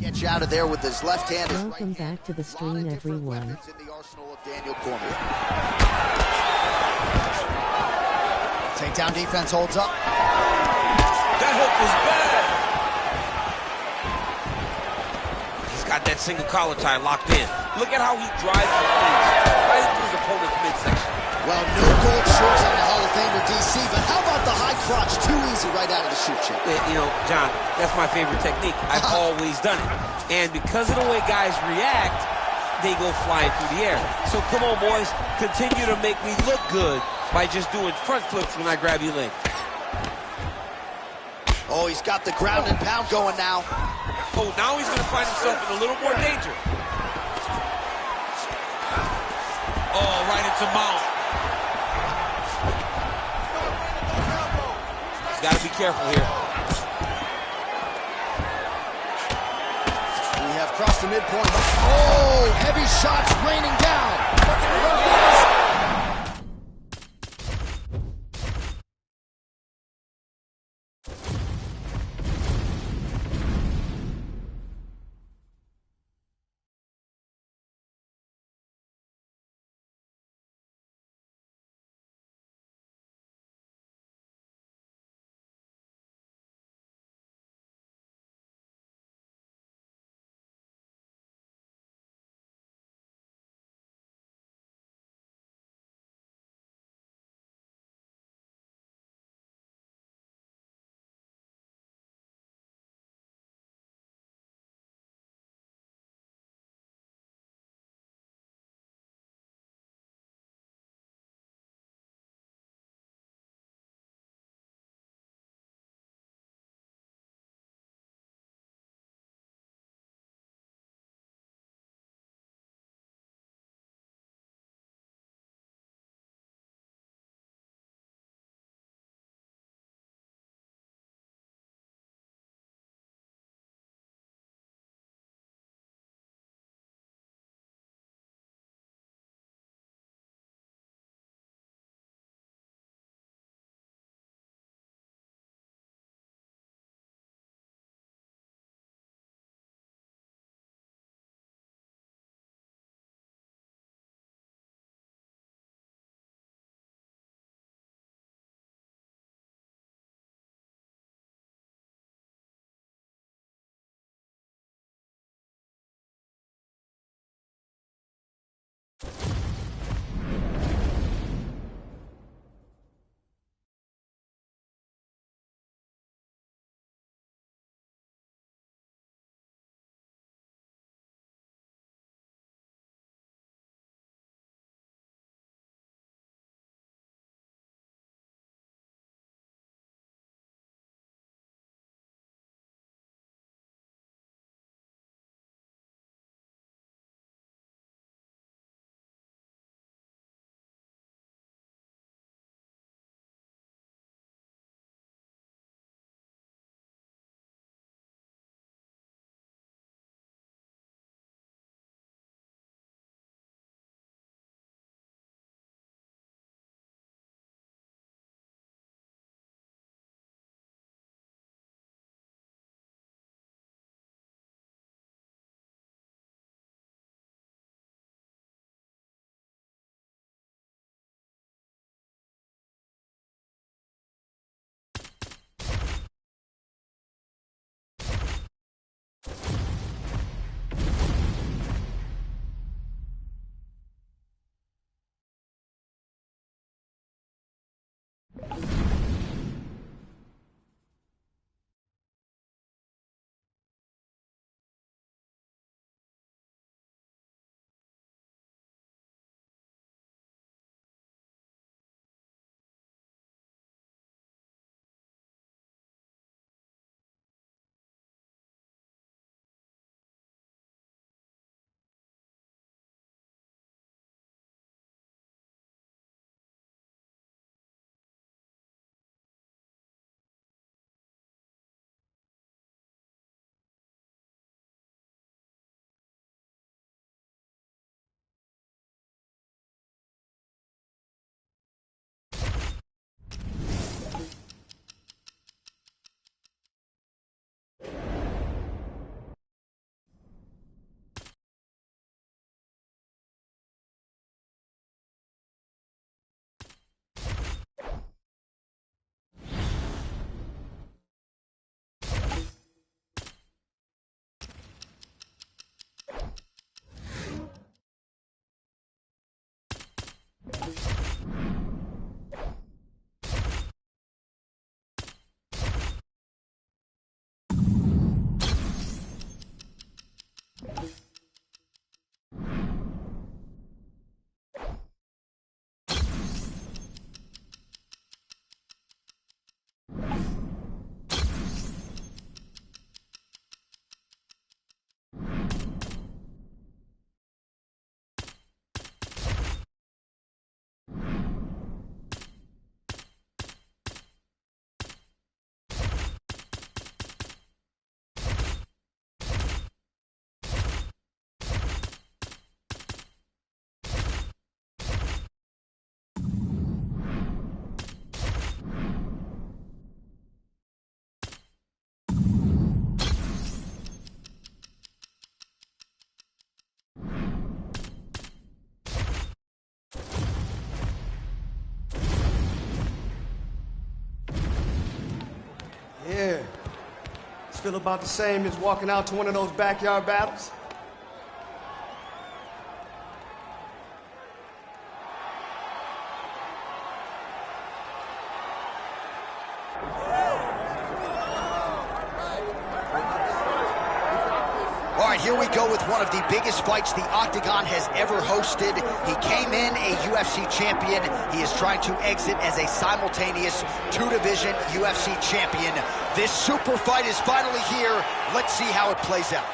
Gets you out of there with his left hand. Welcome back to the stream, everyone. In the arsenal of Daniel Cormier. Takedown defense holds up. That hook was bad. He's got that single collar tie locked in. Look at how he drives his knees right into his opponent's midsection. Well, no gold shorts on the Hall of Famer DC, but how about the high crotch? Too easy right out of the chute, Chip. You know, John, that's my favorite technique. I've always done it. And because of the way guys react, they go flying through the air. So come on, boys. Continue to make me look good by just doing front flips when I grab your leg. Oh, he's got the ground and pound going now. Oh, now he's going to find himself in a little more danger. Oh, right into mount. He's got to be careful here. We have crossed the midpoint. Oh, heavy shots raining down. Feel about the same as walking out to one of those backyard battles. All right, here we go with one of the biggest fights the Octagon has ever hosted. He came in a UFC champion. He is trying to exit as a simultaneous two-division UFC champion. This super fight is finally here. Let's see how it plays out.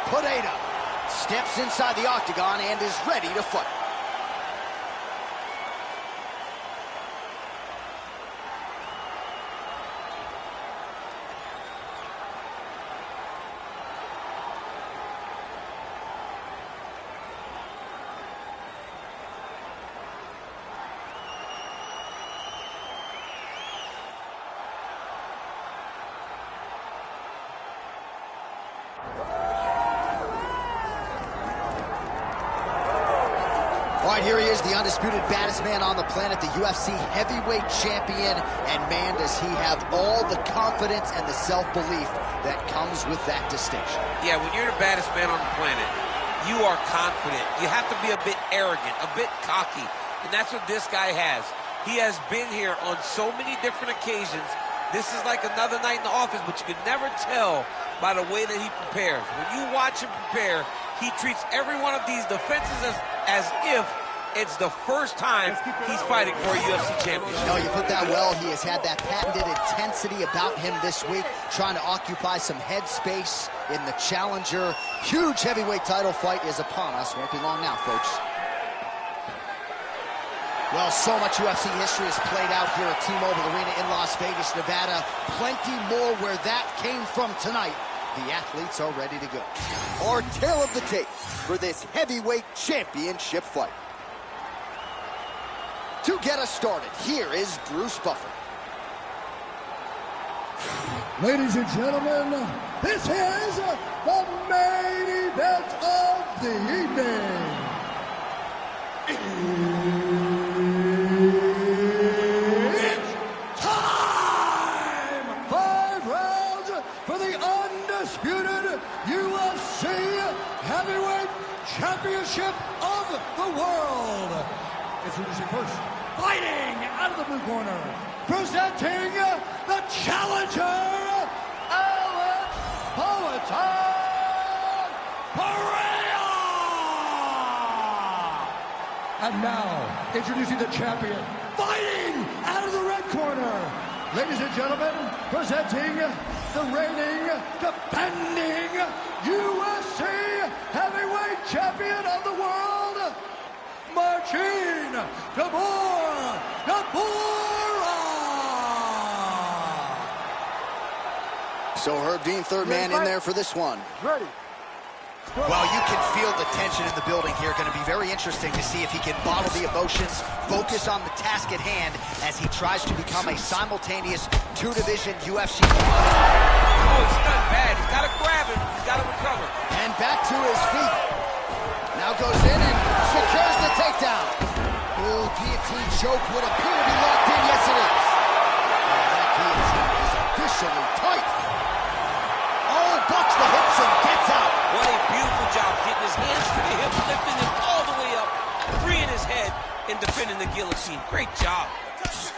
Potato steps inside the octagon and is ready to fight. All right, here he is, the undisputed baddest man on the planet, the UFC heavyweight champion. And man, does he have all the confidence and the self-belief that comes with that distinction. Yeah, when you're the baddest man on the planet, you are confident. You have to be a bit arrogant, a bit cocky. And that's what this guy has. He has been here on so many different occasions. This is like another night in the office, but you can never tell by the way that he prepares. When you watch him prepare, he treats every one of these defenses as if it's the first time he's fighting for a UFC championship. No, you put that well. He has had that patented intensity about him this week, trying to occupy some head space in the challenger. Huge heavyweight title fight is upon us. Won't be long now, folks. Well, so much UFC history has played out here at T-Mobile Arena in Las Vegas, Nevada. Plenty more where that came from tonight. The athletes are ready to go. Our tale of the tape for this heavyweight championship fight. To get us started, here is Bruce Buffer. Ladies and gentlemen, this is the main event of the evening. It's time! 5 rounds for the undisputed UFC Heavyweight Championship of the world. Introducing first, fighting out of the blue corner, presenting the challenger, Alex Poatan Pereira. And now, introducing the champion, fighting out of the red corner. Ladies and gentlemen, presenting the reigning, defending UFC Heavyweight Champion of the world, Marcin Tybura. So Herb Dean, third man in there for this one. Ready. Well, you can feel the tension in the building here. Going to be very interesting to see if he can bottle the emotions, focus on the task at hand as he tries to become a simultaneous two-division UFC. Oh, he's done bad. He's got to grab him. He's got to recover. And back to his feet. Now goes in and secures the takedown. Oh, guillotine choke would appear to be locked in. Yes, it is. That guillotine is officially tight. Oh, bucks the hips and gets out. What a beautiful job getting his hands to the hips, lifting him all the way up, freeing his head, and defending the guillotine. Great job.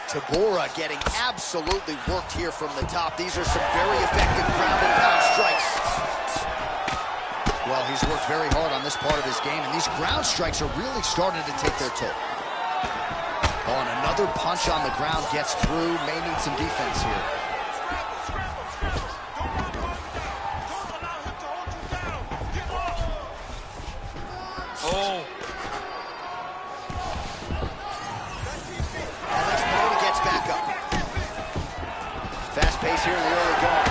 Tybura getting absolutely worked here from the top. These are some very effective ground and pound strikes. Well, he's worked very hard on this part of his game, and these ground strikes are really starting to take their toll. Oh, and another punch on the ground gets through. May need some defense here. pace here in the early going.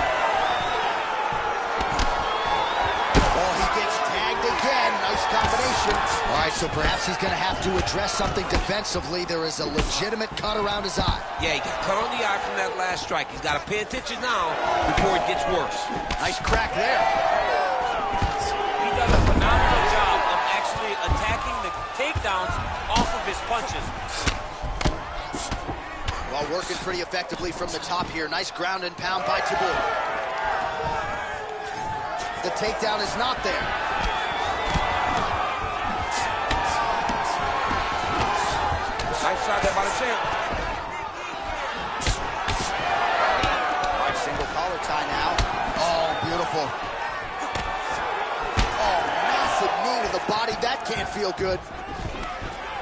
Oh, he gets tagged again. Nice combination. All right, so perhaps he's going to have to address something defensively. There is a legitimate cut around his eye. Yeah, he got cut on the eye from that last strike. He's got to pay attention now before it gets worse. Nice crack there. He does a phenomenal job of actually attacking the takedowns off of his punches. Well, working pretty effectively from the top here. Nice ground and pound by Tabor. The takedown is not there. Nice shot there by the champ. All right, single collar tie now. Oh, beautiful. Oh, massive knee to the body. That can't feel good.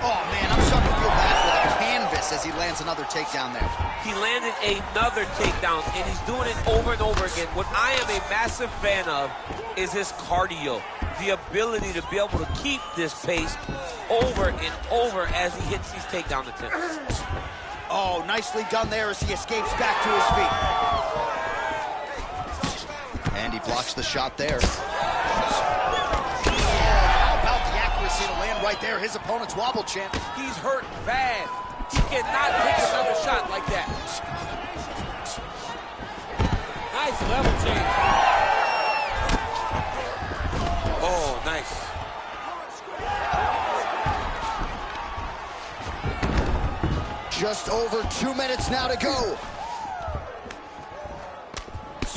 Oh, man, I'm starting to feel bad for the canvas as he lands another takedown there. He landed another takedown, and he's doing it over and over again. What I am a massive fan of is his cardio, the ability to be able to keep this pace over and over as he hits these takedown attempts. Oh, nicely done there as he escapes back to his feet. And he blocks the shot there. How about the accuracy to land right there? His opponent's wobble, champ. He's hurt bad. He cannot take another shot like that. Nice level change. Oh, nice. Just over 2 minutes now to go.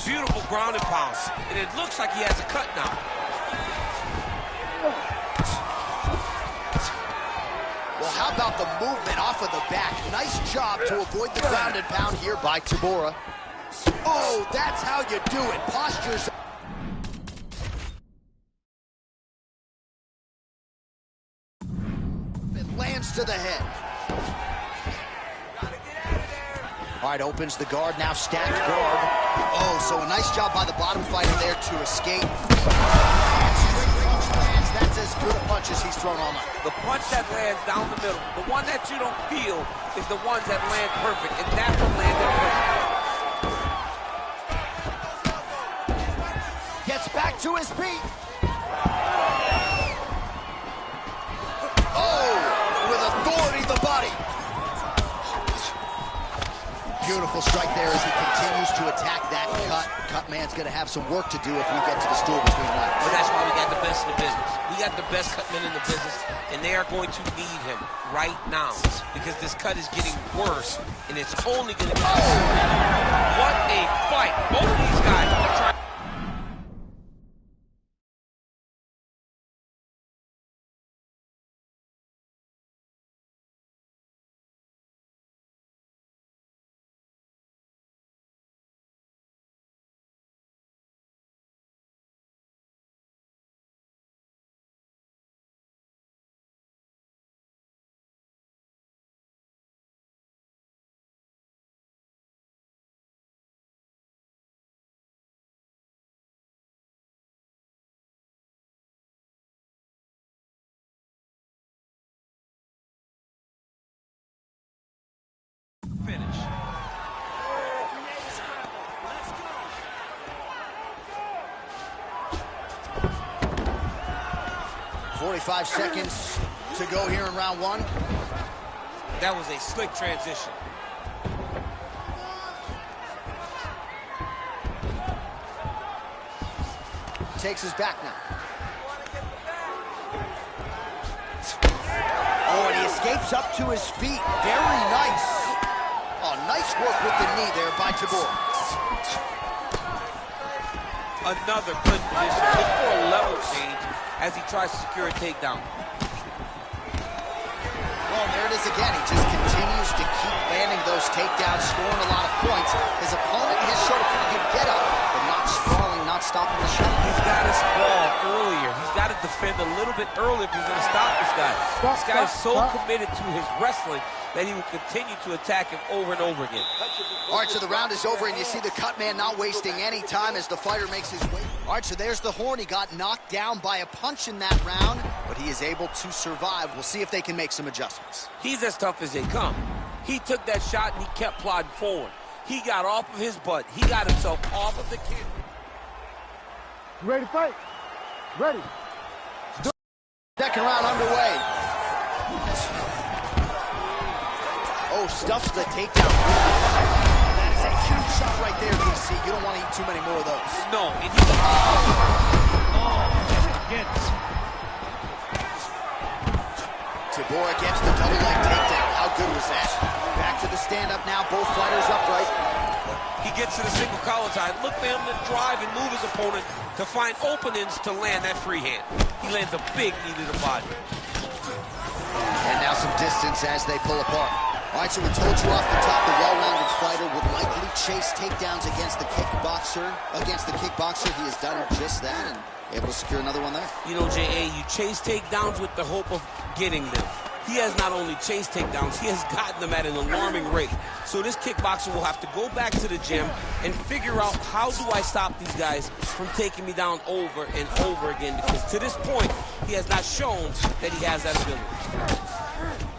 Beautiful ground and pound. And it looks like he has a cut now. Well, how about the movement off of the back? Nice job to avoid the ground and pound here by Tabora. Oh, that's how you do it. Postures. It lands to the head. All right, opens the guard, now stacked guard. Oh, so a nice job by the bottom fighter there to escape. That's as good a punch as he's thrown all night. The punch that lands down the middle, the one that you don't feel, is the ones that land perfect, and that one landed perfect. Gets back to his feet. Oh, with authority, the body. Beautiful strike there as he continues to attack that cut. Cut man's going to have some work to do if we get to the stool between legs. But that's why we got the best in the business. We got the best cut men in the business, and they are going to need him right now because this cut is getting worse, and it's only going to get worse. What a fight. Both of these guys are trying. Finish. .45 seconds to go here in round one. That was a slick transition. Takes his back now. Oh, and he escapes up to his feet. Very nice. Oh, nice work with the knee there by Tabor. Another good position. Look for a level change as he tries to secure a takedown. Well, there it is again. He just continues to keep landing those takedowns, scoring a lot of points. His opponent has shown a pretty good get-up, but not sprawling, not stopping the shot. He's got to sprawl earlier. He's got to defend a little bit earlier if he's going to stop this guy. This guy is so committed to his wrestling that he will continue to attack him over and over again. All right, so the round is over, and you see the cut man not wasting any time as the fighter makes his way. All right, so there's the horn. He got knocked down by a punch in that round, but he is able to survive. We'll see if they can make some adjustments. He's as tough as they come. He took that shot and he kept plodding forward. He got off of his butt. He got himself off of the kid. You ready to fight? Ready. Second round underway. Oh, stuffs the takedown. That is a huge shot right there, DC. You don't want to eat too many more of those. No, and Tibura gets the double leg takedown. How good was that? Back to the stand-up now. Both fighters upright. he gets to the single collar tie. Look for him to drive and move his opponent to find openings to land that free hand. He lands a big knee to the body. And now some distance as they pull apart. All right, so we told you off the top, the well-rounded fighter would likely chase takedowns against the kickboxer. He has done just that and able to secure another one there. You know, J.A., you chase takedowns with the hope of getting them. He has not only chased takedowns, he has gotten them at an alarming rate. So this kickboxer will have to go back to the gym and figure out, how do I stop these guys from taking me down over and over again? Because to this point, he has not shown that he has that ability.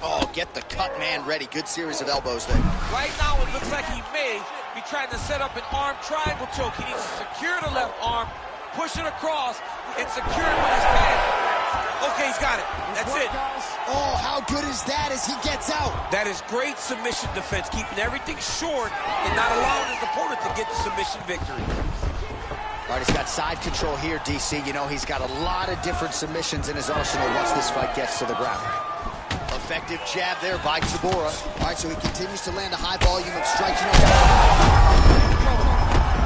Oh, get the cut man ready. Good series of elbows there. Right now, it looks like he may be trying to set up an arm triangle choke. He needs to secure the left arm, push it across, and secure it with his hand. Okay, he's got it. That's it. Oh, how good is that as he gets out? That is great submission defense, keeping everything short and not allowing his opponent to get the submission victory. All right, he's got side control here, DC. You know, he's got a lot of different submissions in his arsenal once this fight gets to the ground. Effective jab there by Tibura. All right, so he continues to land a high volume of strikes.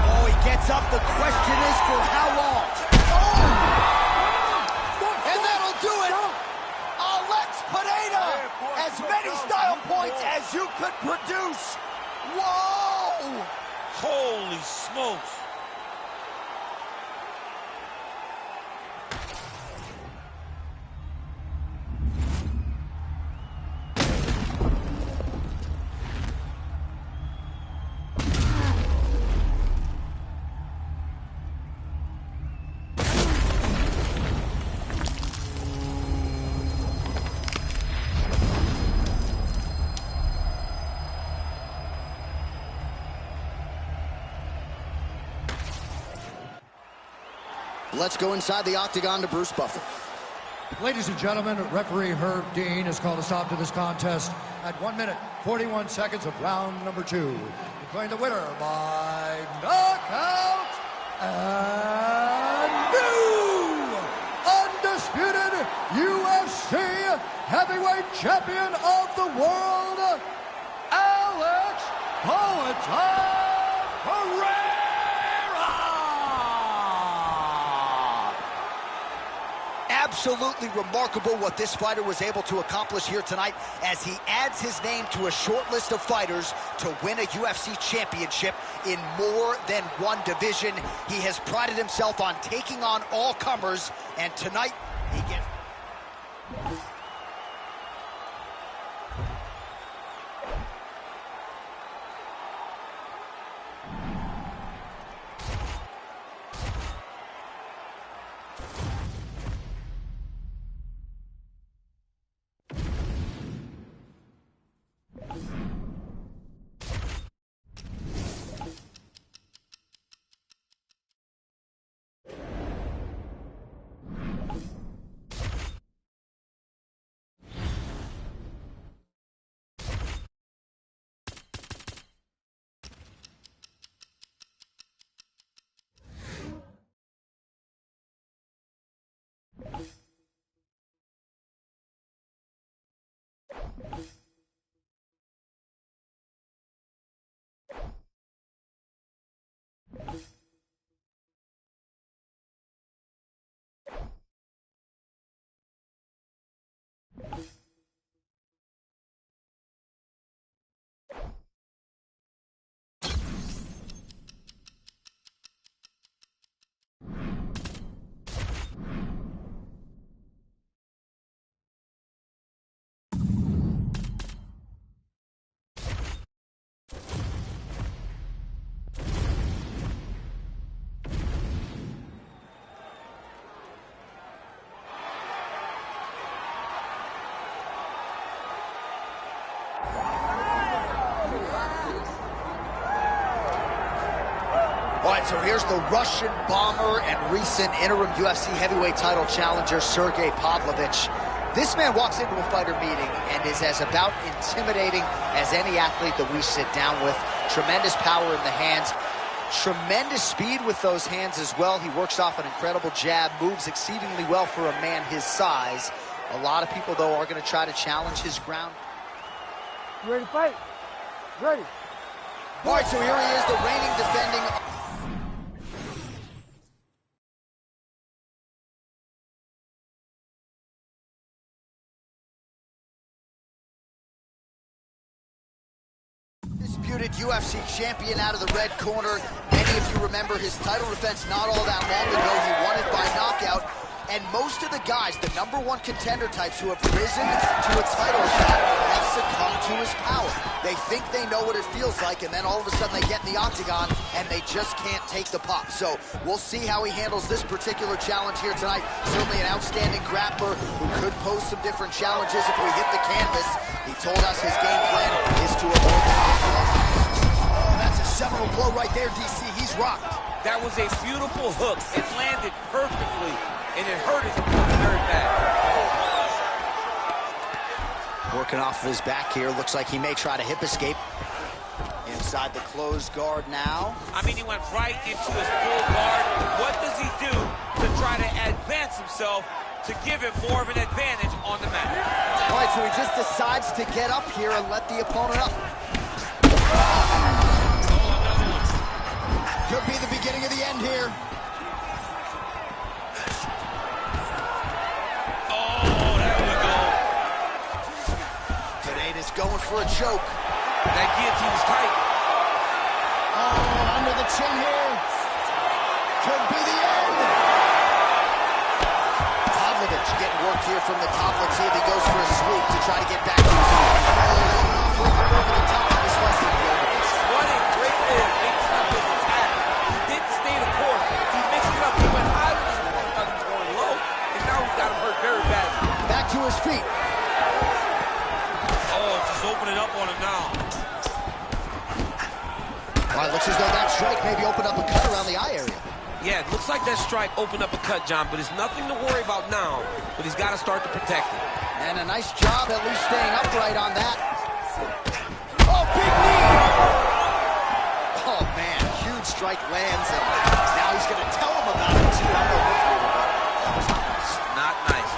Oh, he gets up. The question is for how long? Oh! And that'll do it. Alex Pineda. As many style points as you could produce. Whoa! Holy smokes. Let's go inside the octagon to Bruce Buffer. Ladies and gentlemen, referee Herb Dean has called a stop to this contest at 1 minute, 41 seconds of round number 2. Declaring the winner by knockout and new undisputed UFC heavyweight champion of the world, Alex Poatan Pereira! Absolutely remarkable what this fighter was able to accomplish here tonight as he adds his name to a short list of fighters to win a UFC championship in more than one division. He has prided himself on taking on all comers, and tonight he gets... All right, so here's the Russian bomber and recent interim UFC heavyweight title challenger, Sergey Pavlovich. This man walks into a fighter meeting and is as about intimidating as any athlete that we sit down with. Tremendous power in the hands, tremendous speed with those hands as well. He works off an incredible jab, moves exceedingly well for a man his size. A lot of people, though, are going to try to challenge his ground. You ready to fight? Ready. All right, so here he is, the reigning, defending... Disputed UFC champion out of the red corner. Many of you remember his title defense not all that long ago. He won it by knockout. And most of the guys, the #1 contender types who have risen to a title shot, have succumbed to his power. They think they know what it feels like, and then all of a sudden they get in the octagon, and they just can't take the pop. So we'll see how he handles this particular challenge here tonight. Certainly an outstanding grappler who could pose some different challenges if we hit the canvas. He told us his game plan is to avoid the knockout. Oh, that's a seminal blow right there, DC. He's rocked. That was a beautiful hook. It landed perfectly, and it hurt his opponent very bad. Working off of his back here. Looks like he may try to hip escape. Inside the closed guard now. I mean, he went right into his full guard. What does he do to try to advance himself to give him more of an advantage on the mat? All right, so he just decides to get up here and let the opponent up. Could be the beginning of the end here. Oh, there we go. Pineda's going for a choke. That guillotine's tight. Oh, under the chin here. Could be the end. Pavlovich getting worked here from the top. Let's see if he goes for a sweep to try to get back to his feet. Oh, over the top. This wasn't good. What a great way of mixing up his attack. He didn't stay the course. He mixed it up. He went high with his opponent, thought he was going low, and now he's got him hurt very badly. Back to his feet. Oh, just opening up on him now. Well, it looks as though that strike maybe opened up a cut around the eye area. Yeah, it looks like that strike opened up a cut, John, but it's nothing to worry about now, but he's got to start to protect it. And a nice job at least staying upright on that. Oh, big knee! Oh, man, huge strike lands, and now he's going to tell him about it, too. I know what for you, but that was not nice. Not nice.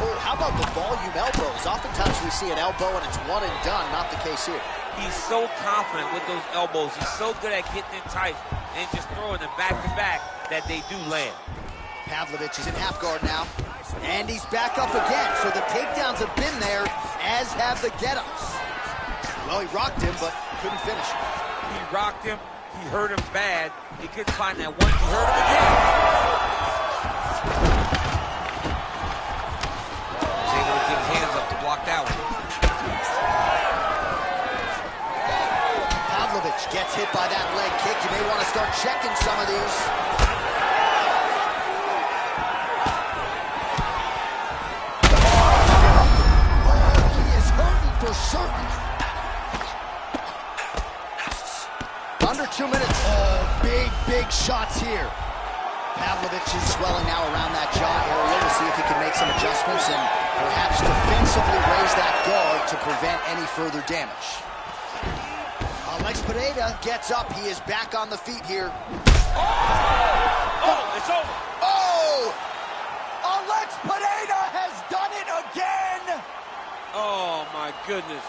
Oh, how about the volume elbows? Oftentimes we see an elbow and it's one and done. Not the case here. He's so confident with those elbows. He's so good at getting in tight and just throwing them back to back that they do land. Pavlovich is in half guard now, and he's back up again. So the takedowns have been there, as have the get-ups. Well, he rocked him, but couldn't finish him. He rocked him. He hurt him bad. He couldn't find that one. He hurt him again. He was able to get his hands up to block that one. Pavlovich gets hit by that leg kick. You may want to start checking some of these. For certain. Under 2 minutes. Oh, big shots here. Pavlovich is swelling now around that jaw area. We'll see if he can make some adjustments and perhaps defensively raise that guard to prevent any further damage. Alex Pineda gets up. He is back on the feet here. Oh, it's over. Oh! Alex Pineda has done it again! Oh, my goodness.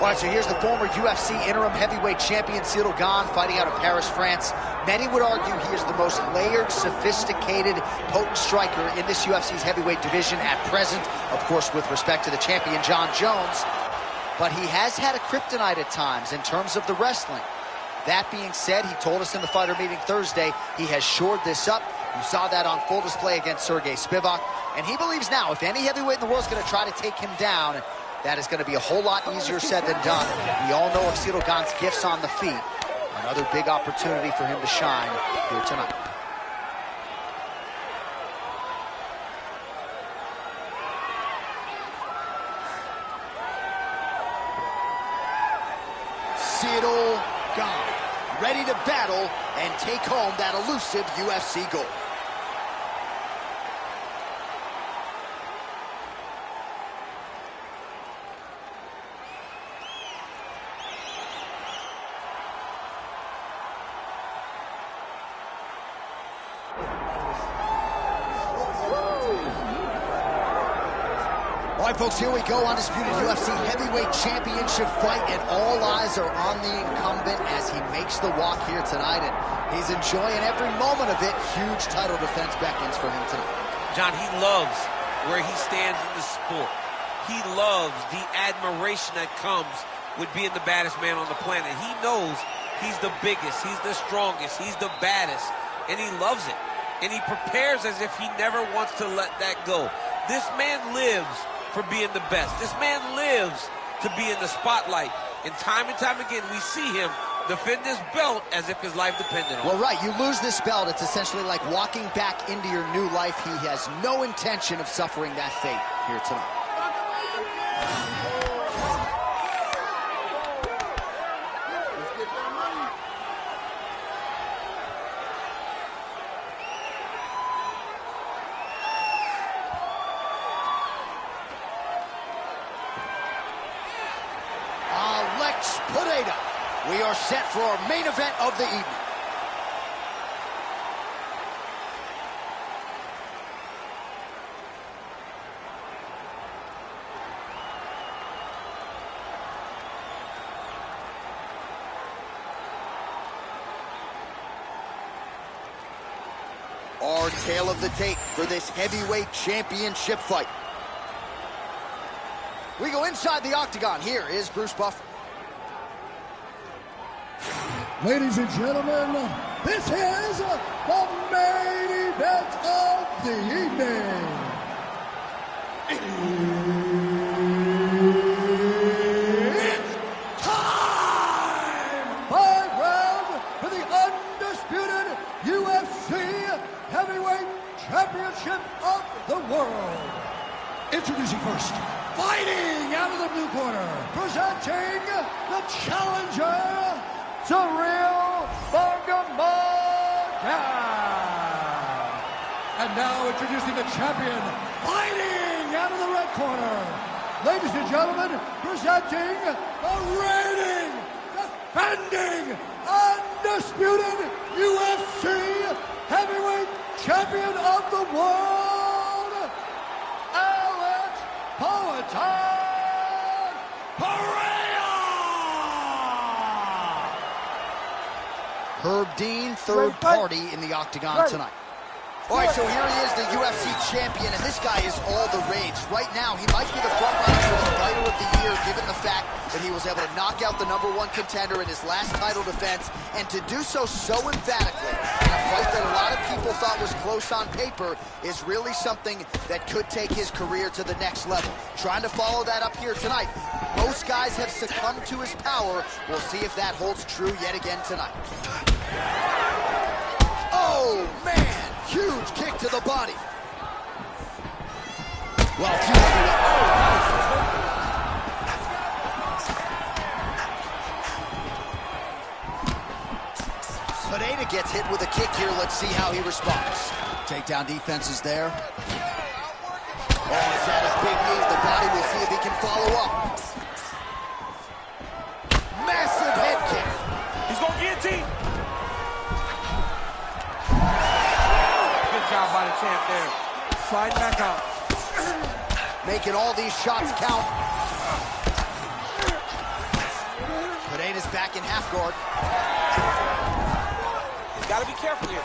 All right, so here's the former UFC interim heavyweight champion, Cyril Gane, fighting out of Paris, France. Many would argue he is the most layered, sophisticated, potent striker in this UFC's heavyweight division at present, of course, with respect to the champion, Jon Jones. But he has had a kryptonite at times in terms of the wrestling. That being said, he told us in the fighter meeting Thursday, he has shored this up. You saw that on full display against Sergey Spivak. And he believes now, if any heavyweight in the world is going to try to take him down, that is going to be a whole lot easier said than done. We all know of Cyril Gane's gifts on the feet. Another big opportunity for him to shine here tonight. Cyril Gane, ready to battle and take home that elusive UFC gold. All right, folks, here we go. Undisputed UFC heavyweight championship fight, and all eyes are on the incumbent as he makes the walk here tonight, and he's enjoying every moment of it. Huge title defense beckons for him tonight. John, he loves where he stands in the sport. He loves the admiration that comes with being the baddest man on the planet. He knows he's the biggest, he's the strongest, he's the baddest, and he loves it. And he prepares as if he never wants to let that go. This man lives for being the best. This man lives to be in the spotlight. And time again, we see him defend this belt as if his life depended on it. Well, right, you lose this belt, it's essentially like walking back into your new life. He has no intention of suffering that fate here tonight. We are set for our main event of the evening. Our tale of the tape for this heavyweight championship fight. We go inside the octagon. Here is Bruce Buffer. Ladies and gentlemen, this is the main event of the evening. It's time! 5 rounds for the undisputed UFC Heavyweight Championship of the world. Introducing first, fighting out of the blue corner, presenting the challenger, Cyril Gane. And now introducing the champion, fighting out of the red corner. Ladies and gentlemen, presenting the reigning, defending, undisputed UFC heavyweight champion of the world, Alex Poatan Pereira. Herb Dean, third party in the octagon tonight. All right, so here he is, the UFC champion, and this guy is all the rage. Right now, he might be the front runner for the fighter of the year, given the fact that he was able to knock out the #1 contender in his last title defense, and to do so emphatically in a fight that a lot of people thought was close on paper is really something that could take his career to the next level. Trying to follow that up here tonight. Most guys have succumbed to his power. We'll see if that holds true yet again tonight. Oh, man! Huge kick to the body. Well, Pineda gets hit with a kick here. Let's see how he responds. Takedown defense is there. Oh, he's had a big knee to the body. We'll see if he can follow up. Massive head kick. He's going to guillotine. Good job by the champ there. Slide back out. Making all these shots count. is back in half guard. He's got to be careful here.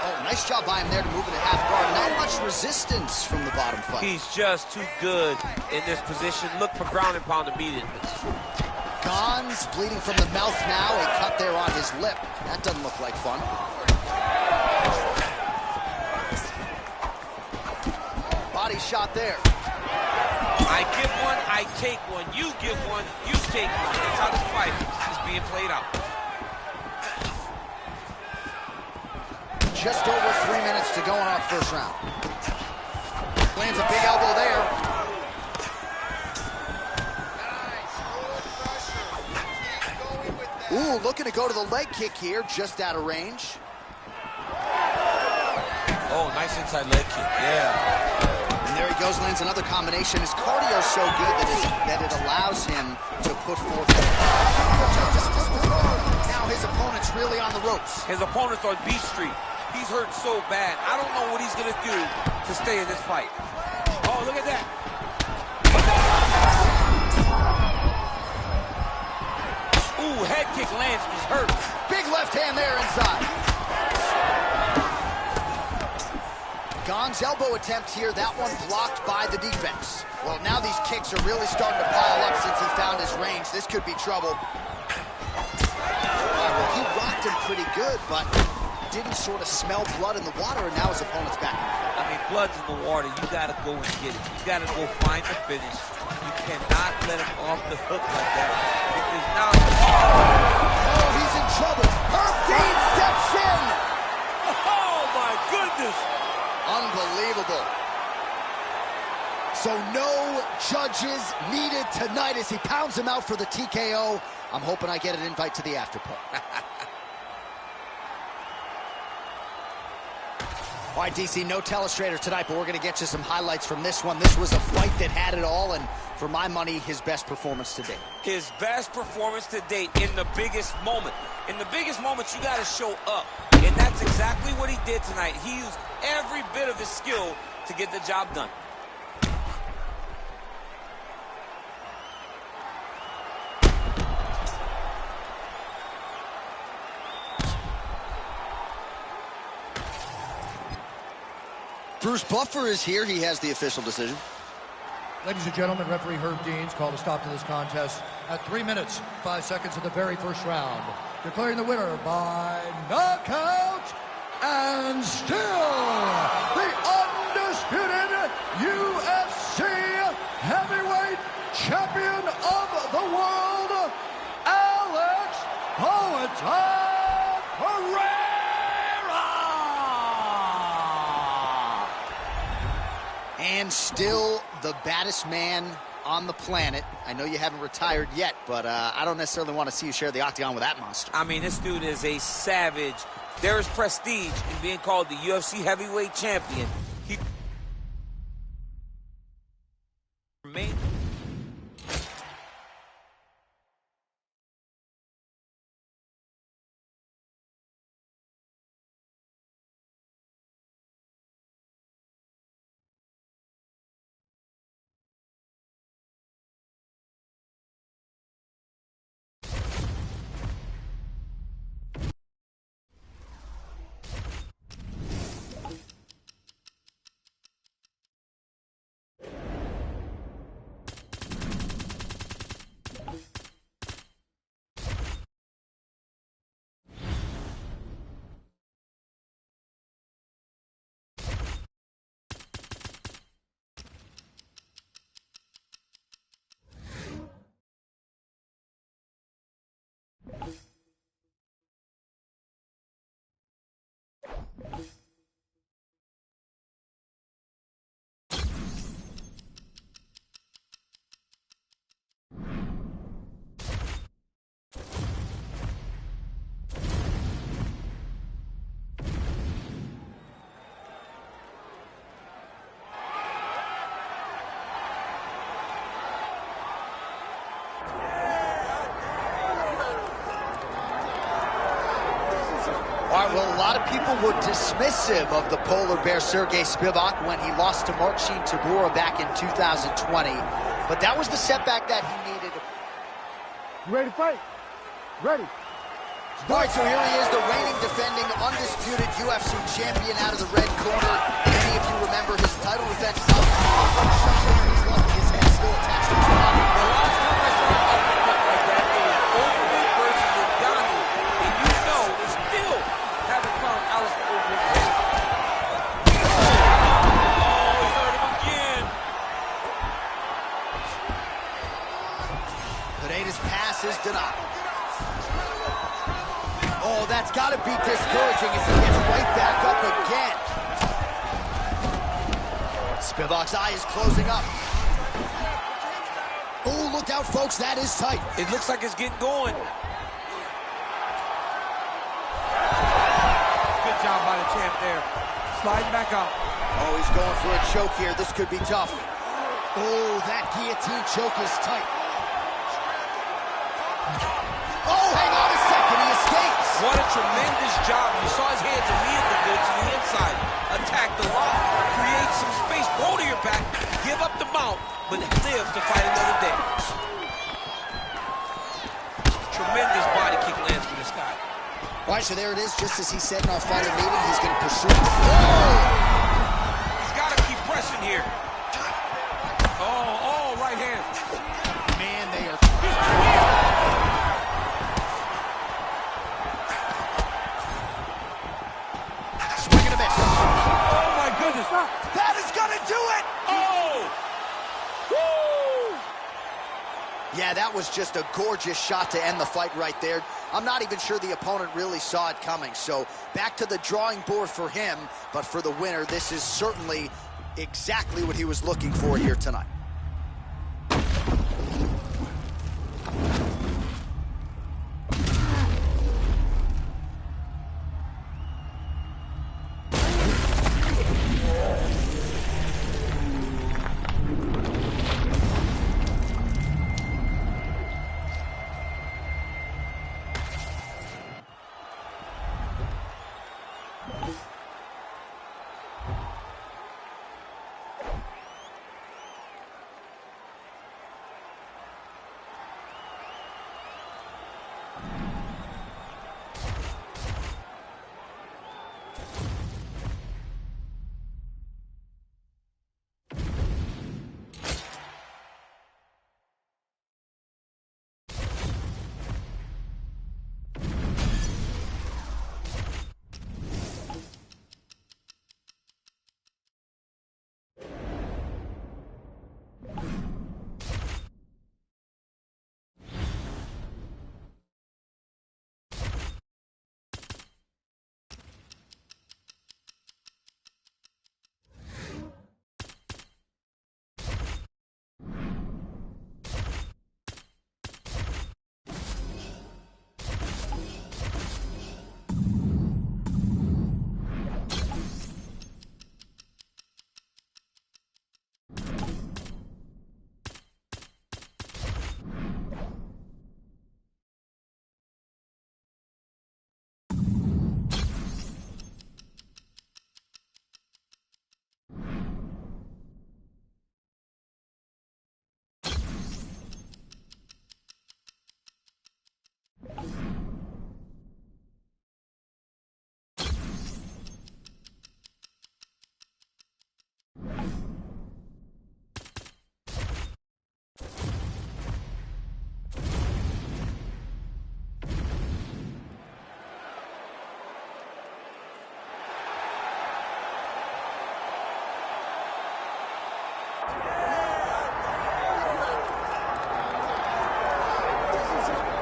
Oh, nice job by him there to move into half guard. Not much resistance from the bottom fight. He's just too good in this position. Look for ground and pound immediately. Gons bleeding from the mouth now. A cut there on his lip. That doesn't look like fun. Body shot there. I give one, I take one. You give one, you take one. That's how this fight is being played out. Just over 3 minutes to go in our first round. Lands a big elbow there. Ooh, looking to go to the leg kick here, just out of range. Oh, nice inside leg kick, yeah. And there he goes, lands another combination. His cardio's so good that it allows him to put forth. Now his opponent's really on the ropes. His opponent's on Beach Street. He's hurt so bad. I don't know what he's going to do to stay in this fight. Oh, look at that. Ooh, head kick lands, he's hurt. Big left hand there inside. Gon's elbow attempt here, that one blocked by the defense. Well, now these kicks are really starting to pile up since he found his range. This could be trouble. Well, he rocked him pretty good, but didn't sort of smell blood in the water, and now his opponent's back in the fight. I mean, blood's in the water. You got to go and get it. You got to go find the finish. You cannot let him off the hook like that. Because now... Oh, he's in trouble. Herb Dean steps in. Oh, my goodness. Unbelievable. So no judges needed tonight as he pounds him out for the TKO. I'm hoping I get an invite to the after party. All right, DC, no telestrator tonight, but we're going to get you some highlights from this one. This was a fight that had it all, and for my money, his best performance to date. His best performance to date in the biggest moment. In the biggest moments, you got to show up. And that's exactly what he did tonight. He used every bit of his skill to get the job done. Bruce Buffer is here. He has the official decision. Ladies and gentlemen, referee Herb Dean's called a stop to this contest at 3 minutes, 5 seconds of the very first round. Declaring the winner by knockout and still the undisputed UFC heavyweight champion of the world, Alex Poeta Pereira! And still the baddest man on the planet. I know you haven't retired yet, but I don't necessarily want to see you share the octagon with that monster. I mean, this dude is a savage. There is prestige in being called the UFC heavyweight champion. He remained well, a lot of people were dismissive of the polar bear Sergey Spivak when he lost to Marcin Tybura back in 2020. But that was the setback that he needed. You ready to fight? Ready. All right, so here he is, the reigning, defending, undisputed UFC champion out of the red corner. Many of you remember his title defense. His head still attached to his body. The last time I saw an uppercut like that, it was Overeem versus Ngannou. And you know we still haven't found Alistair Overeem. Oh, he hurt him again. Pineda's pass is denied. Oh, that's got to be discouraging as he gets right back up again. Spivak's eye is closing up. Oh, look out, folks. That is tight. It looks like it's getting going. Good job by the champ there. Sliding back out. Oh, he's going for a choke here. This could be tough. Oh, that guillotine choke is tight. Oh, hang on a second. He escapes. What a tremendous job. You saw his hands immediately go to the inside. Attack the lock. Create some space. Roll to your back. Give up the mount, but live to fight another day. Tremendous body kick lands for this guy. All right, so there it is. Just as he said in our final meeting, he's going to pursue. Oh! He's got to keep pressing here. Oh, right hand. Man, they are... Swing and a miss. Oh, my goodness. That is going to do it! Oh! Woo! Yeah, that was just a gorgeous shot to end the fight right there. I'm not even sure the opponent really saw it coming. So back to the drawing board for him. But for the winner, this is certainly exactly what he was looking for here tonight.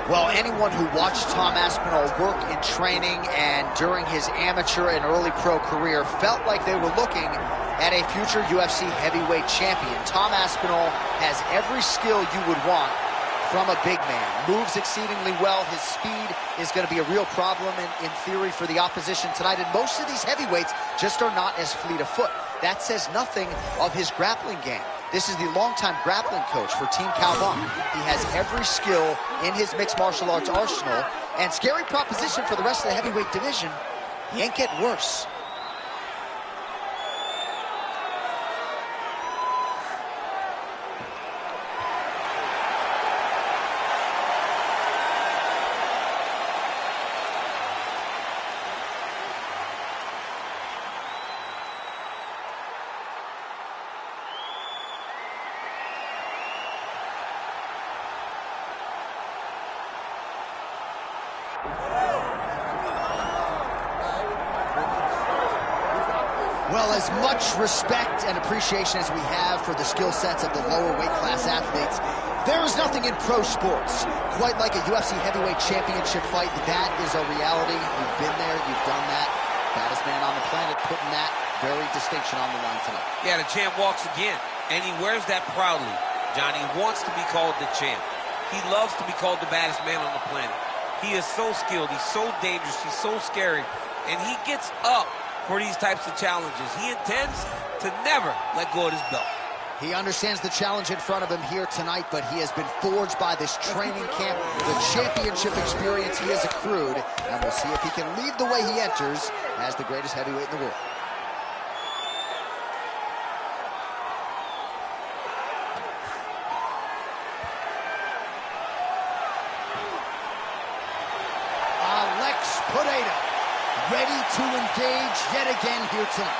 Well, anyone who watched Tom Aspinall work in training and during his amateur and early pro career felt like they were looking at a future UFC heavyweight champion. Tom Aspinall has every skill you would want from a big man. Moves exceedingly well. His speed is going to be a real problem in theory for the opposition tonight. And most of these heavyweights just are not as fleet of foot. That says nothing of his grappling game. This is the longtime grappling coach for Team Calvin. He has every skill in his mixed martial arts arsenal. And scary proposition for the rest of the heavyweight division. He ain't getting worse. Well, as much respect and appreciation as we have for the skill sets of the lower weight class athletes, there is nothing in pro sports quite like a UFC heavyweight championship fight. That is a reality. You've been there, you've done that. Baddest man on the planet putting that very distinction on the line tonight. Yeah, the champ walks again, and he wears that proudly. Johnny wants to be called the champ. He loves to be called the baddest man on the planet. He is so skilled, he's so dangerous, he's so scary, and he gets up for these types of challenges. He intends to never let go of his belt. He understands the challenge in front of him here tonight, but he has been forged by this training camp, the championship experience he has accrued, and we'll see if he can leave the way he enters as the greatest heavyweight in the world. Potato, ready to engage yet again here tonight.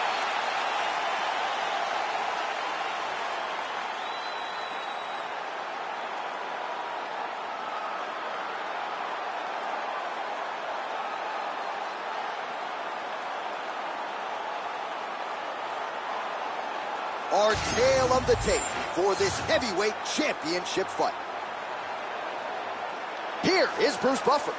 Our tale of the tape for this heavyweight championship fight. Here is Bruce Buffer.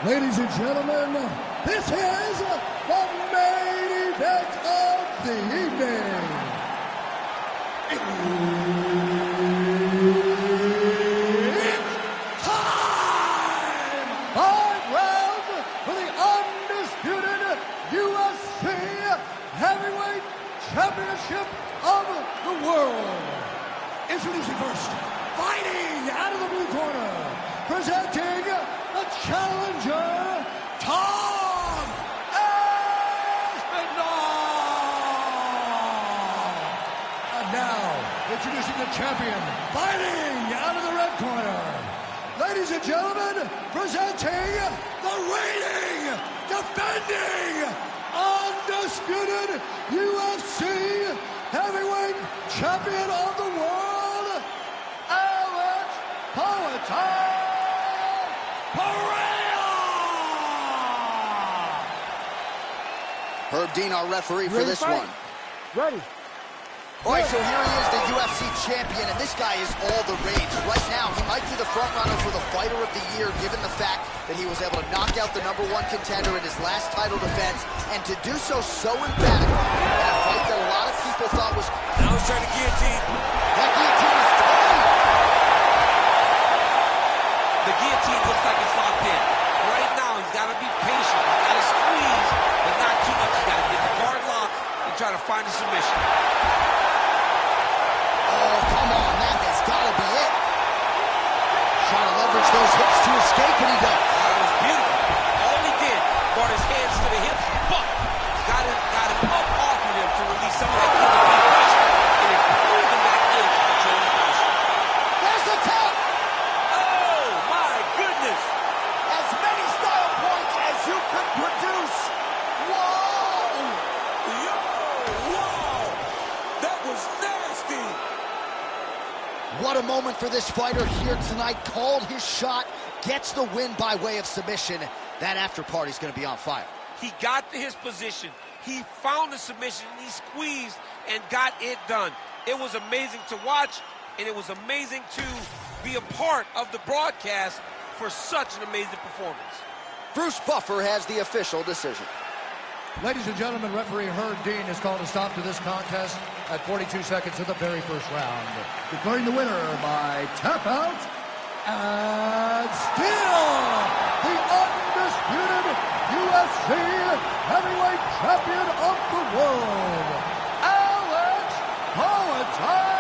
Ladies and gentlemen, this is the main event of the evening. It's time! 5 rounds for the undisputed UFC Heavyweight Championship of the world. Introducing first, fighting out of the blue corner, presenting the challenger, Tom Aspinall. And now, introducing the champion, fighting out of the red corner. Ladies and gentlemen, presenting the reigning, defending, undisputed UFC heavyweight champion of the world, Alex Poatan. Herb Dean, our referee for this one. Ready. All right, so here he is, the UFC champion, and this guy is all the rage. Right now, he might be the front runner for the Fighter of the Year, given the fact that he was able to knock out the #1 contender in his last title defense, and to do so emphatically in a fight that a lot of people thought was... Now he's trying to guillotine. That guillotine is tight. The guillotine looks like it's locked in. Right now, he's got to be patient. He's got to squeeze, but not too much. He's got to get the guard locked and try to find a submission. Oh, come on, that has got to be it. Trying to leverage those hips to escape, and he does. That was beautiful. All he did, brought his hands to the hips, but got him up off of him to release some of that guillotine pressure, and it pulled him back in to control the pressure. There's the tap. Oh, my goodness. As many style points as you could produce. Whoa! Yo, wow. That was nasty. What a moment for this fighter here tonight. Called his shot, gets the win by way of submission. That after party's going to be on fire. He got to his position. He found the submission, and he squeezed and got it done. It was amazing to watch, and it was amazing to be a part of the broadcast for such an amazing performance. Bruce Buffer has the official decision. Ladies and gentlemen, referee Herb Dean has called a stop to this contest at 42 seconds of the very first round, declaring the winner by tap out, and still the undisputed UFC heavyweight champion of the world, Alex Poatan.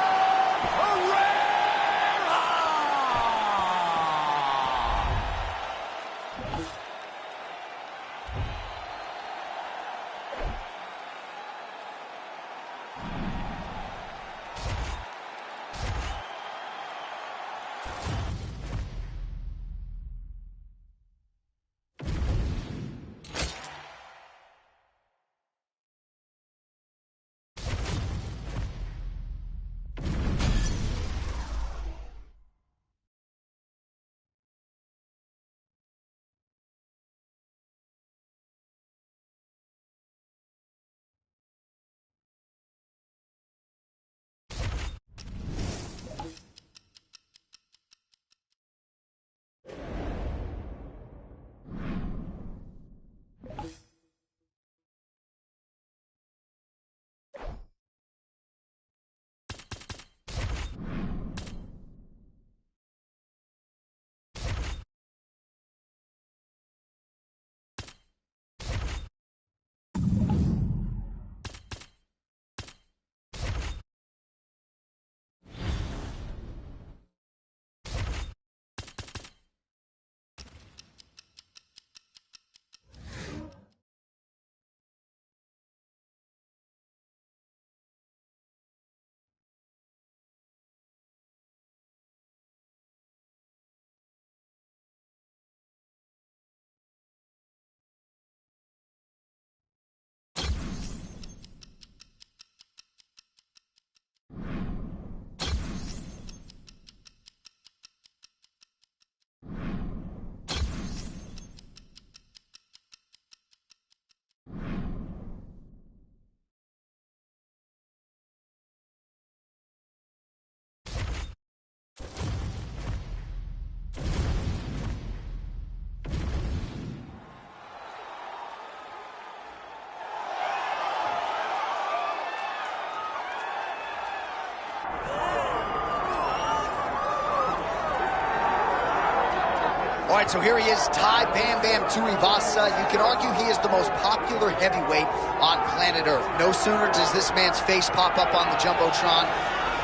All right, so here he is, Tai Bam Bam Tuivasa. You can argue he is the most popular heavyweight on planet Earth. No sooner does this man's face pop up on the Jumbotron,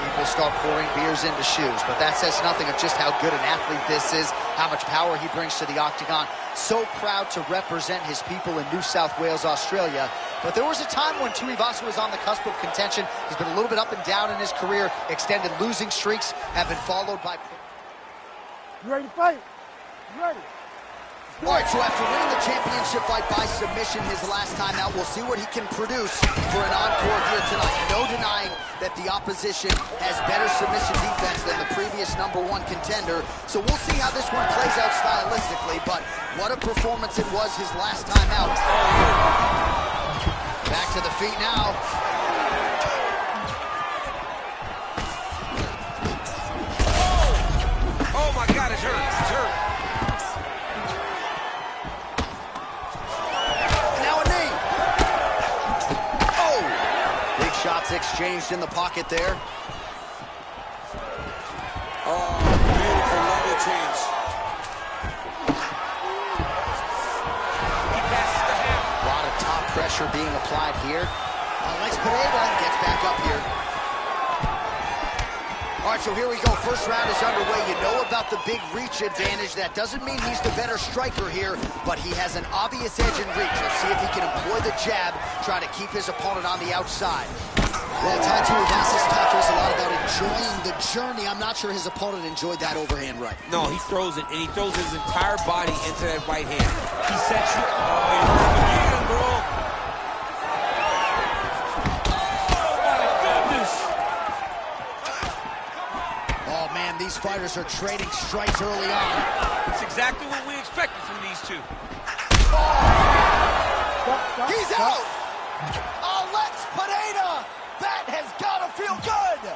people start pouring beers into shoes. But that says nothing of just how good an athlete this is, how much power he brings to the octagon. So proud to represent his people in New South Wales, Australia. But there was a time when Tuivasa was on the cusp of contention. He's been a little bit up and down in his career. Extended losing streaks have been followed by... You ready to fight? You ready? All right, so after winning the championship fight by submission his last time out, we'll see what he can produce for an encore here tonight. No denying that the opposition has better submission defense than the previous #1 contender. So we'll see how this one plays out stylistically, but what a performance it was his last time out. Back to the feet now. Oh my God, it's hurt. It's hurt. Shots exchanged in the pocket there. Oh, beautiful level change. He passes the half. A lot of top pressure being applied here. Alex Pereira gets back up here. All right, so here we go. First round is underway. You know about the big reach advantage. That doesn't mean he's the better striker here, but he has an obvious edge in reach. Let's see if he can employ the jab, try to keep his opponent on the outside. Well, Tai Tuivasa's talked to us a lot about enjoying the journey. I'm not sure his opponent enjoyed that overhand right. No, he throws it, and he throws his entire body into that right hand. He sets you... Oh, you hurt him again, bro. These fighters are trading strikes early on. It's exactly what we expected from these two. Oh. He's out! Alex Pereira! That has got to feel good!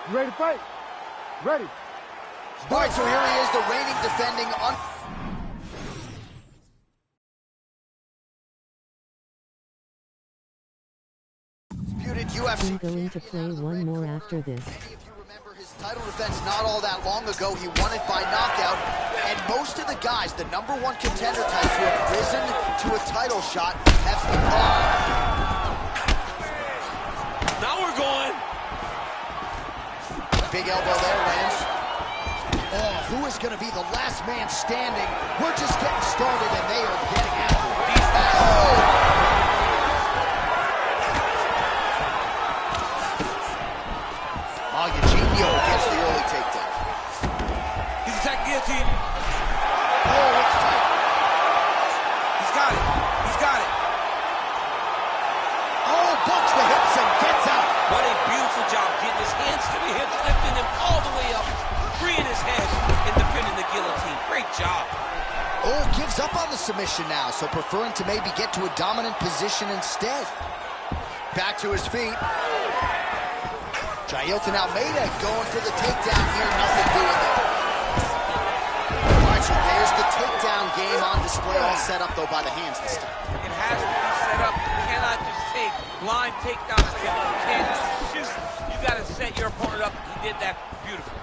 You ready to fight? Ready. All right, so here he is, the reigning, defending, undisputed UFC. I'm going to play one more after this. Many of you remember his title defense not all that long ago. He won it by knockout. And most of the guys, the #1 contender types who have risen to a title shot, have Now we're going. big elbow there, Lance. Oh, who is going to be the last man standing? We're just getting started, and they are getting after it. Oh, Eugenio gets the early takedown. He's attacking guillotine. Oh, it's tight. He's got it. He's got it. Oh, bumps the hips and gets out. What a beautiful job getting his hands to the hips, lifting him all the way up, freeing his head, and defending the guillotine. Great job. Oh, gives up on the submission now, so preferring to maybe get to a dominant position instead. Back to his feet. Jailton Almeida going for the takedown here, nothing doing there. All right, so there's the takedown game on display, all set up, though, by the hands this time. It has to be set up. You cannot just take blind takedowns. You can't just shoot. You got to set your opponent up. He did that beautifully.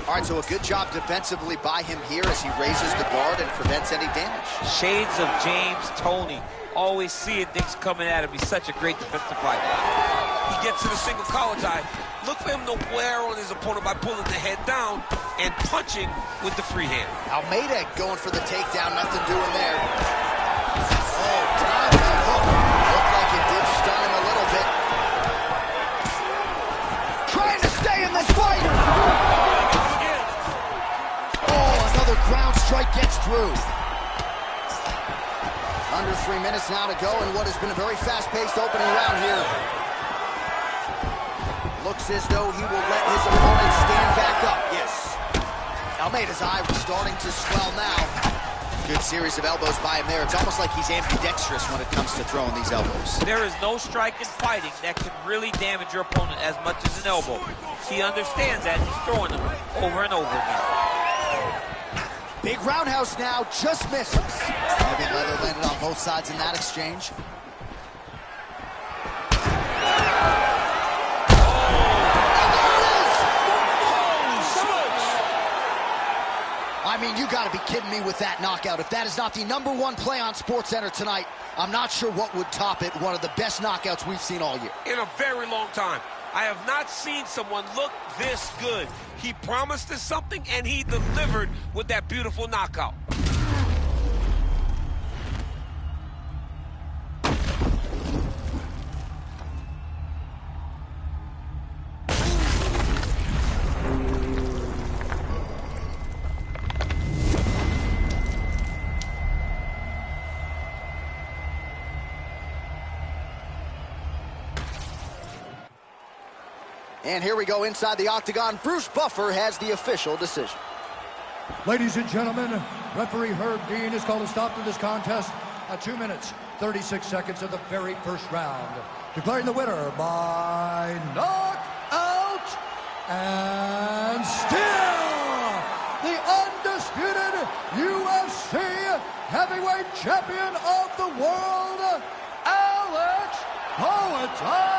All right, so a good job defensively by him here as he raises the guard and prevents any damage. Shades of James Toney. Always seeing things coming at him. He's such a great defensive fighter. He gets to the single collar tie. Look for him to wear on his opponent by pulling the head down and punching with the free hand. Almeida going for the takedown, nothing doing there. Oh, timely hook. Looked like it did stun him a little bit. Trying to stay in this fight. Oh, another ground strike gets through. Under 3 minutes now to go in what has been a very fast-paced opening round here. Looks as though he will let his opponent stand back up. Yes. Almeida's eye was starting to swell now. Good series of elbows by him there. It's almost like he's ambidextrous when it comes to throwing these elbows. There is no strike in fighting that can really damage your opponent as much as an elbow. He understands that, and he's throwing them over and over again. Big roundhouse now, just misses. Heavy leather landed on both sides in that exchange. I mean, you gotta be kidding me with that knockout. If that is not the #1 play on SportsCenter tonight, I'm not sure what would top it. One of the best knockouts we've seen all year. In a very long time. I have not seen someone look this good. He promised us something, and he delivered with that beautiful knockout. And here we go inside the octagon. Bruce Buffer has the official decision. Ladies and gentlemen, referee Herb Dean has called a stop to this contest at 2 minutes, 36 seconds of the very first round. Declaring the winner by knockout and still the undisputed UFC heavyweight champion of the world, Alex Pereira.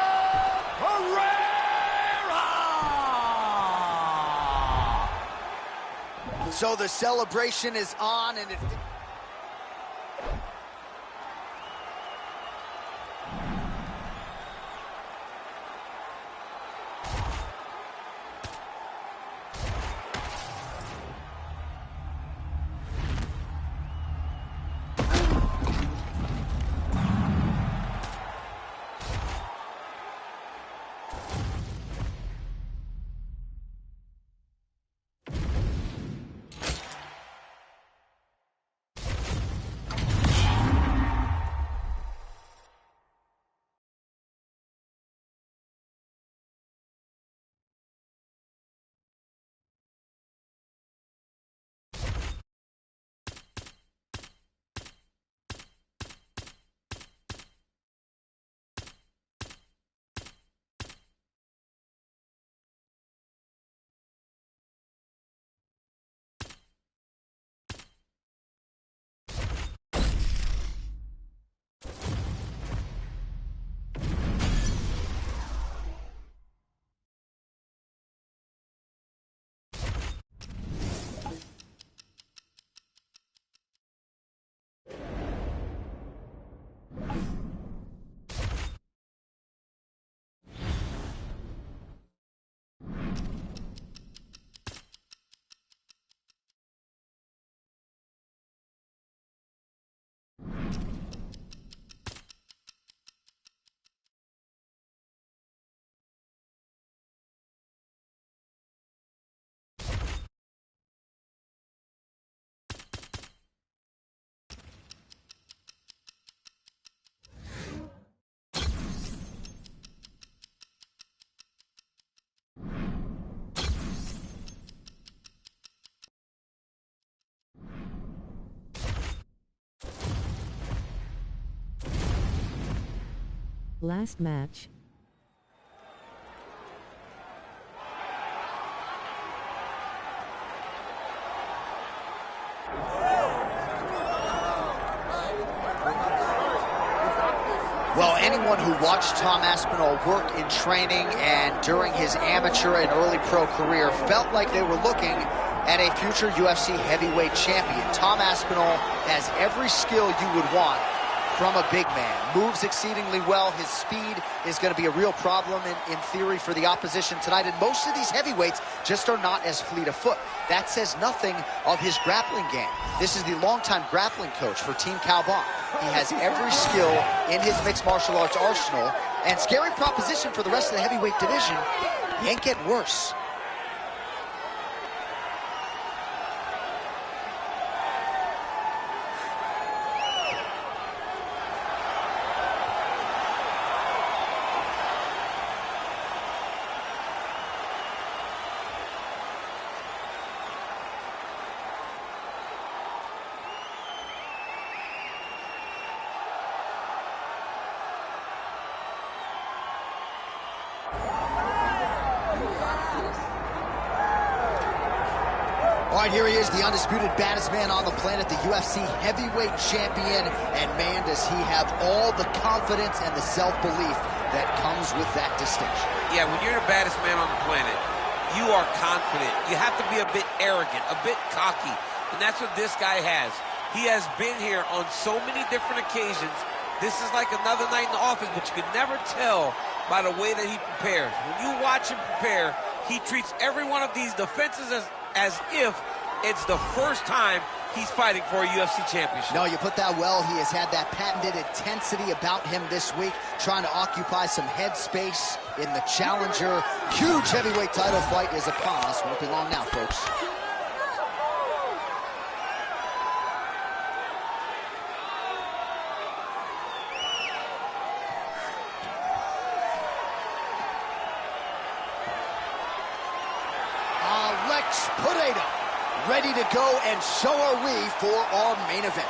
So the celebration is on, and it... Last match. Well, anyone who watched Tom Aspinall work in training and during his amateur and early pro career felt like they were looking at a future UFC heavyweight champion. Tom Aspinall has every skill you would want from a big man. Moves exceedingly well. His speed is going to be a real problem in theory for the opposition tonight. And most of these heavyweights just are not as fleet of foot. That says nothing of his grappling game. This is the longtime grappling coach for Team Calbon. He has every skill in his mixed martial arts arsenal. And scary proposition for the rest of the heavyweight division. He ain't getting worse. All right, here he is, the undisputed baddest man on the planet, the UFC heavyweight champion. And man, does he have all the confidence and the self-belief that comes with that distinction. Yeah, when you're the baddest man on the planet, you are confident. You have to be a bit arrogant, a bit cocky. And that's what this guy has. He has been here on so many different occasions. This is like another night in the office, but you can never tell by the way that he prepares. When you watch him prepare, he treats every one of these defenses as if it's the first time he's fighting for a UFC championship. No, you put that well. He has had that patented intensity about him this week, trying to occupy some headspace in the challenger. Huge heavyweight title fight is upon us. Won't be long now, folks. Potato, ready to go, and so are we for our main event.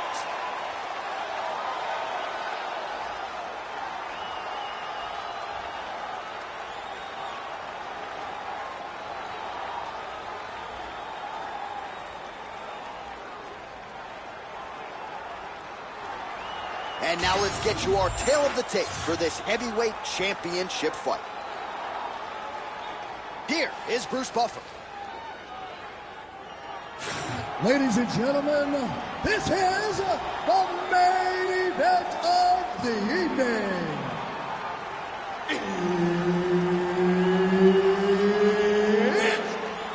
And now let's get you our tale of the tape for this heavyweight championship fight. Here is Bruce Buffer. Ladies and gentlemen, this is the main event of the evening. It's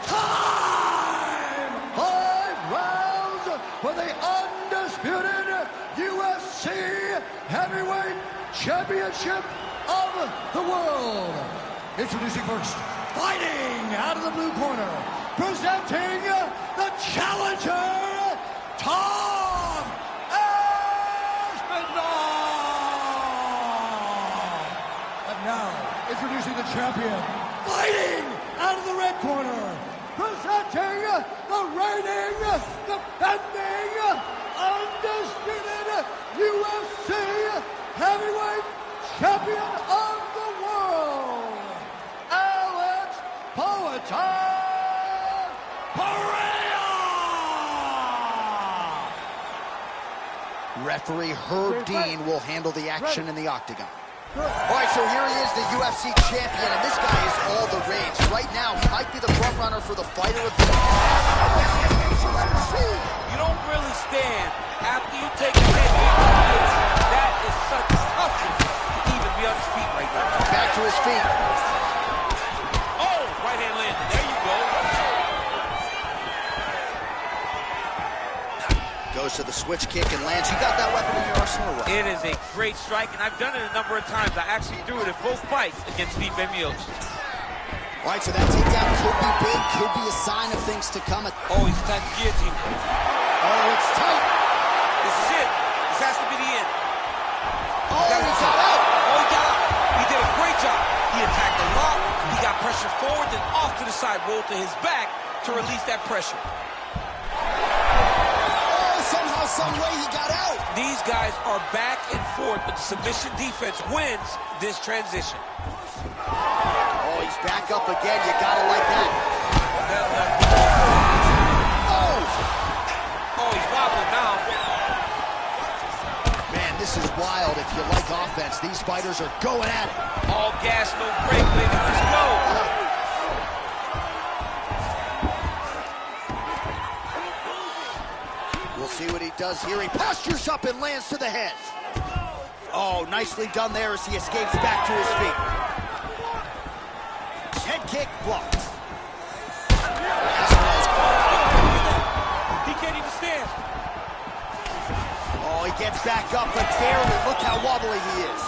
time! 5 rounds for the undisputed UFC Heavyweight Championship of the world. Introducing first, fighting out of the blue corner, presenting the challenger, Tom Aspinall. And now, introducing the champion, fighting out of the red corner, presenting the reigning, defending, undisputed UFC heavyweight champion of the world, Alex Poatan. Referee Herb Dean will handle the action in the octagon. All right, so here he is, the UFC champion, and this guy is all the rage. Right now, he might be the front runner for the fighter of the year. You don't really stand after you take a hit. That is such toughness to even be on his feet right now. Back to his feet. Oh, right hand landed. There you go. Goes to the switch kick and lands. You got that weapon in your arsenal? Right? It is a great strike, and I've done it a number of times. I actually threw it in both fights against Steve Miocic. All right, so that takedown could be big, could be a sign of things to come. Oh, he's tight guillotine. Oh, it's tight. This is it. This has to be the end. Oh, he got out. Oh, he got out. He did a great job. He attacked a lot. He got pressure forward, then off to the side, rolled to his back to release that pressure. Oh, somehow, some way he got out. These guys are back and forth, but the submission defense wins this transition. Oh, he's back up again. You gotta like that. Oh, he's wobbling now. Man, this is wild. If you like offense, these fighters are going at it. All gas, no brake, baby. Let's go. We'll see what he does here. He postures up and lands to the head. Oh, nicely done there as he escapes back to his feet. Head kick blocked. He can't even stand. Oh, he gets back up, but barely. Look how wobbly he is.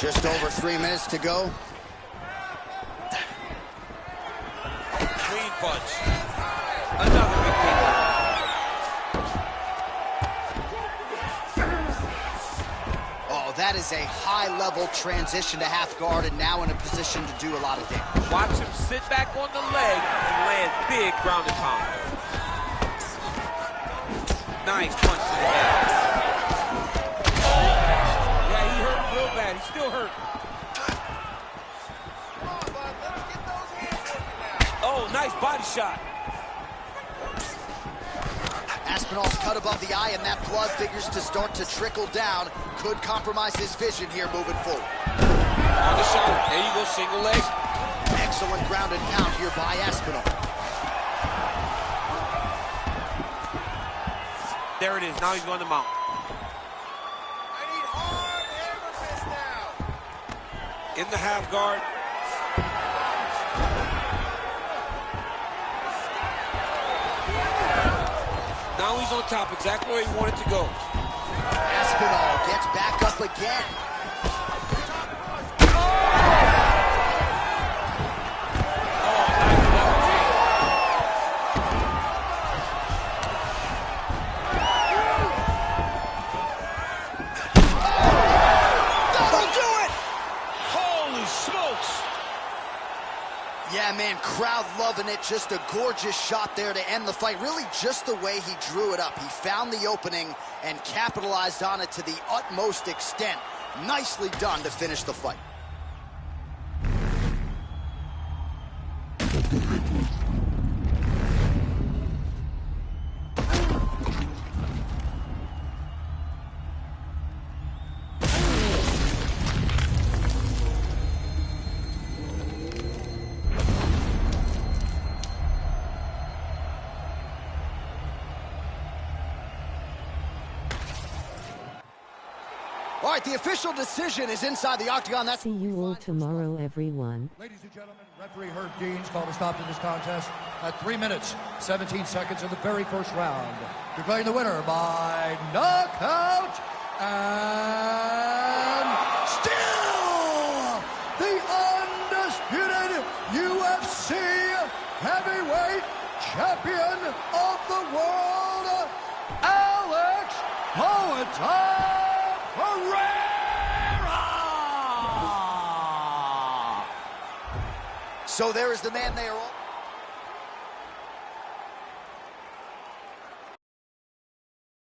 Just over 3 minutes to go. Clean punch. Another big kick. Oh, that is a high-level transition to half guard, and now in a position to do a lot of damage. Watch him sit back on the leg and land big ground and pound. Nice punch to the head. Yeah, he hurt real bad. He's still hurt. Oh, nice body shot. Aspinall's cut above the eye, and that blood figures to start to trickle down. Could compromise his vision here moving forward. On the shot. There you go, single leg. Excellent ground and pound here by Aspinall. There it is. Now he's going to mount. I need hard hammer fist now. In the half guard. Now he's on top, exactly where he wanted to go. Aspinall gets back up again. Yeah, man, crowd loving it. Just a gorgeous shot there to end the fight. Really just the way he drew it up. He found the opening and capitalized on it to the utmost extent. Nicely done to finish the fight. All right, the official decision is inside the octagon. That's See you all tomorrow, everyone. Ladies and gentlemen, referee Herb Dean's called a stop to this contest at 3 minutes, 17 seconds of the very first round. Declaring the winner by knockout and still the undisputed UFC heavyweight champion of the world, Alex Poeta. So there is the man they are all...